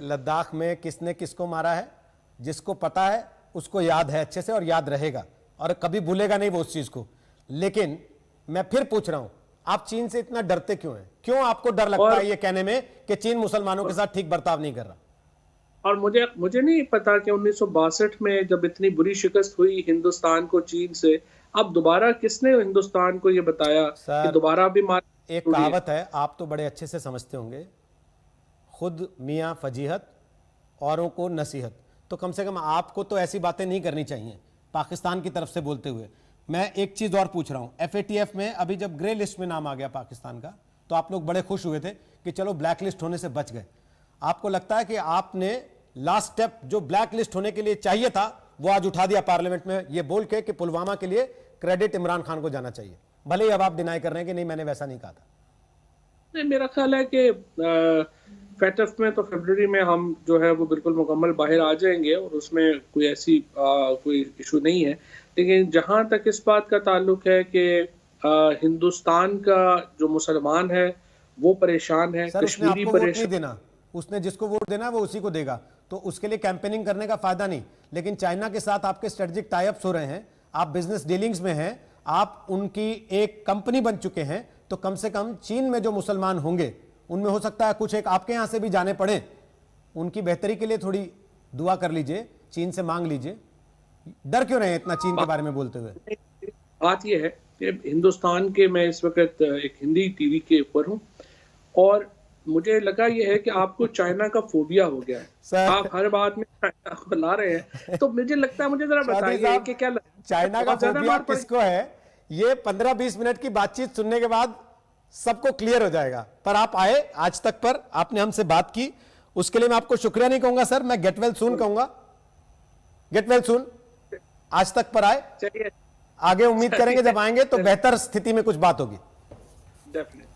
लद्दाख में किसने किसको मारा है, जिसको पता है उसको याद है अच्छे से और याद रहेगा और कभी भूलेगा नहीं वो उस चीज को। लेकिन मैं फिर पूछ रहा हं, आप चीन से इतना डरते क्यों हैं? क्यों आपको डर लगता है ये कहने में कि चीन मुसलमानों के साथ ठीक बर्ताव नहीं कर रहा? और मुझे नहीं पता कि 1962 में जब इतनी बुरी शिकस्त हुई हिंदुस्तान को चीन से, अब दोबारा किसने हिंदुस्तान को ये बताया कि सर, दोबारा भी मार एक कहावत है, आप तो बड़े अच्छे से समझते होंगे, खुद मियाँ फजीहत औरों को नसीहत। तो कम से कम आपको तो ऐसी बातें नहीं करनी चाहिए पाकिस्तान की तरफ से बोलते हुए। मैं एक चीज़ और पूछ रहा हूँ, FATF में अभी जब ग्रे लिस्ट में नाम आ गया पाकिस्तान का तो आप लोग बड़े खुश हुए थे कि चलो ब्लैक लिस्ट होने से बच गए। आपको लगता है कि आपने लास्ट स्टेप जो ब्लैक लिस्ट होने के लिए चाहिए था वो आज उठा दिया पार्लियामेंट में, ये बोल के कि पुलवामा के लिए क्रेडिट इमरान खान को जाना चाहिए, भले ही अब आप डिनाई कर रहे हैं कि नहीं मैंने वैसा नहीं कहा था? नहीं, मेरा ख्याल है कि FATF में तो फरवरी में हम जो है वो बिल्कुल मुकम्मल बाहर आ जाएंगे और उसमें कोई ऐसी कोई इशू नहीं है। लेकिन जहाँ तक इस बात का ताल्लुक है कि हिंदुस्तान का जो मुसलमान है वो परेशान है, सर उसने कश्मीरी आपको वोट नहीं परेशान। देना, उसने जिसको वोट देना है वो उसी को देगा, तो उसके लिए कैंपेनिंग करने का फायदा नहीं। लेकिन चाइना के साथ आपके स्ट्रेटेजिक टाई अप्स हो रहे हैं, आप बिजनेस डीलिंग्स में हैं, आप उनकी एक कंपनी बन चुके हैं, तो कम से कम चीन में जो मुसलमान होंगे उनमें हो सकता है कुछ एक आपके यहां से भी जाने पड़े, उनकी बेहतरी के लिए थोड़ी दुआ कर लीजिए, चीन से मांग लीजिए। डर क्यों रहे हैं इतना चीन के बारे में बोलते हुए? बात यह है कि हिंदुस्तान के, मैं इस वक्त एक हिंदी टीवी के ऊपर हूँ और मुझे लगा ये है कि आपको चाइना का फोबिया हो गया है। सर आप हर बात में चाइना को ला रहे हैं, तो मुझे लगता है, मुझे जरा चौधरी बताइए साहब, कि क्या चाइना का बहुत ज्यादा फोबिया मार पड़ी? किसको है ये 15-20 मिनट की बातचीत सुनने के बाद सबको क्लियर हो जाएगा। पर आप आए आज तक पर, आपने हमसे बात की, उसके लिए मैं आपको शुक्रिया नहीं कहूंगा सर, मैं गेट वेल सून कहूंगा। गेट वेल सून, आज तक पर आए, चलिए, आगे उम्मीद करेंगे जब आएंगे तो बेहतर स्थिति में कुछ बात होगी। डेफिनेटली।